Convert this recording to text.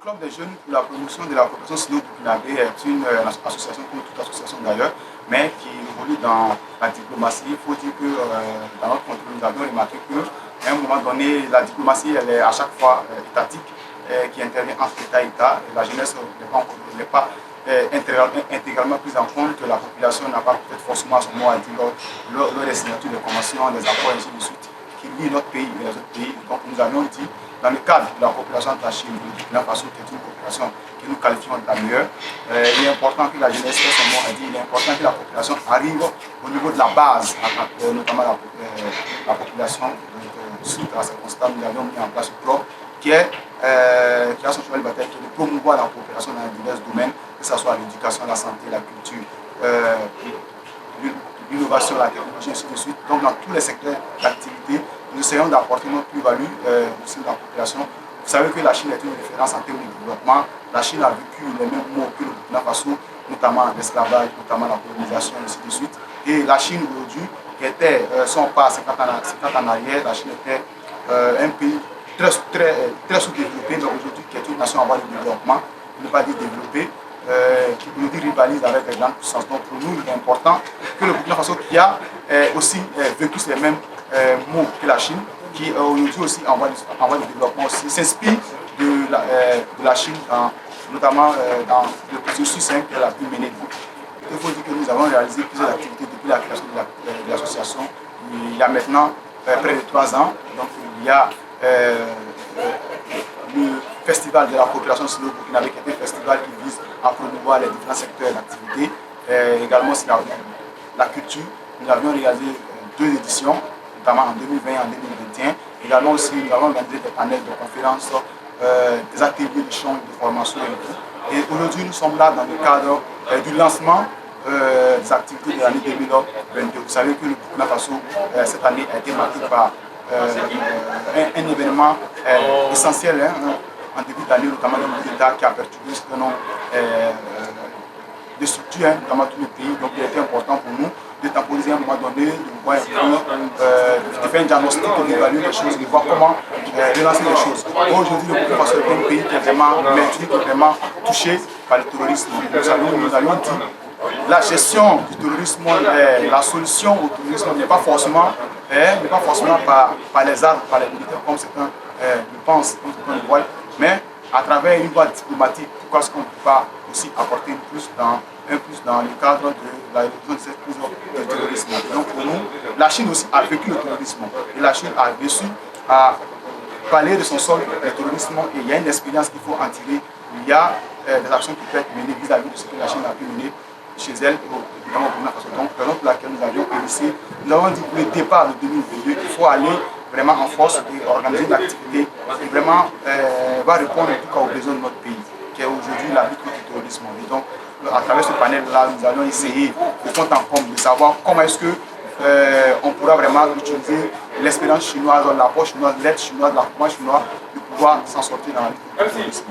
Club des jeunes pour la promotion de la coopération sino-burkinabé est une association, comme toute association d'ailleurs, mais qui évolue dans la diplomatie. Il faut dire que dans notre contrôle, nous avons remarqué qu'à un moment donné, la diplomatie elle est à chaque fois étatique, qui intervient entre État et État. La jeunesse n'est pas intégralement prise en compte, la population n'a pas peut-être forcément son mot à dire lors des signatures de conventions, des accords, et ainsi de suite, qui lient notre pays et les autres pays. Donc nous avions dit, dans le cadre de la coopération de la Chine, le Burkina Faso, qui est une coopération que nous qualifions de la meilleure, il est important que la jeunesse fasse son mot à dire, il est important que la population arrive au niveau de la base, notamment la population suite à ces constats. Nous avions mis en place un club qui a son cheval de bataille, qui est de promouvoir la coopération dans divers domaines, que ce soit l'éducation, la santé, la culture, l'innovation, la technologie, ainsi de suite. Donc dans tous les secteurs d'activité, nous essayons d'apporter notre plus-value au sein de la population. Vous savez que la Chine est une référence en termes de développement. La Chine a vécu les mêmes maux que le Burkina Faso, notamment l'esclavage, notamment la colonisation, ainsi de suite. Et la Chine aujourd'hui, qui était, si on part 50 ans en arrière, la Chine était un pays très sous-développé, mais aujourd'hui qui est une nation en voie de développement, pour ne pas dire développée, qui aujourd'hui rivalise avec les grandes puissances. Donc pour nous, il est important que le Burkina Faso, qui a aussi vécu les mêmes maux que la Chine, qui aujourd'hui aussi en voie de développement aussi, s'inspire de la Chine, notamment dans le processus qu'elle a pu mener. Il faut dire que nous avons réalisé plusieurs activités depuis la création de l'association. Il y a maintenant près de 3 ans. Donc il y a le festival de la coopération sino-burkinabé, qui est un festival qui vise à promouvoir les différents secteurs d'activité. Également aussi la culture. Nous avions réalisé 2 éditions, notamment en 2020 et en 2021. Également aussi, nous avons organisé des panels de conférences, des ateliers d'échange, de formation et tout. Et aujourd'hui, nous sommes là dans le cadre du lancement des activités de l'année 2022. Vous savez que le Burkina Faso, cette année, a été marqué par un événement essentiel en début d'année, notamment le coup d'État qui a perturbé un certain nombre de structures, notamment tous les pays. Donc il était important pour nous de temporiser à un moment donné, de voir de faire un diagnostic, d'évaluer les choses, de voir comment relancer les choses. Aujourd'hui, le Burkina Faso est un pays qui est vraiment meurtri, qui est vraiment touché par le terrorisme. Nous avions dit la gestion du terrorisme, la solution au terrorisme n'est pas forcément par les armes, par les militaires, comme certains le pensent, comme certains le voient, mais à travers une voie diplomatique. Pourquoi est-ce qu'on ne peut pas aussi apporter un plus dans le cadre de la réduction de cette crise du terrorisme. Donc pour nous, la Chine aussi a vécu le terrorisme et la Chine a réussi à parler de son sol du terrorisme, et il y a une expérience qu'il faut en tirer. Il y a des actions qui peuvent être menées vis-à-vis de ce que la Chine a pu mener chez elle, évidemment au Burkina Faso. Donc, raison pour laquelle nous avions initié, nous avons dit pour le départ de 2022, il faut aller vraiment en force et organiser une activité qui vraiment va répondre en tout cas aux besoins de notre pays, qui est aujourd'hui la lutte contre le terrorisme. Et donc, à travers ce panel-là, nous allons essayer de fond en comble de savoir comment est-ce que on pourra vraiment utiliser l'expérience chinoise, l'approche chinoise, l'aide chinoise, l'accompagnement chinois, de pouvoir s'en sortir dans la lutte contre le terrorisme.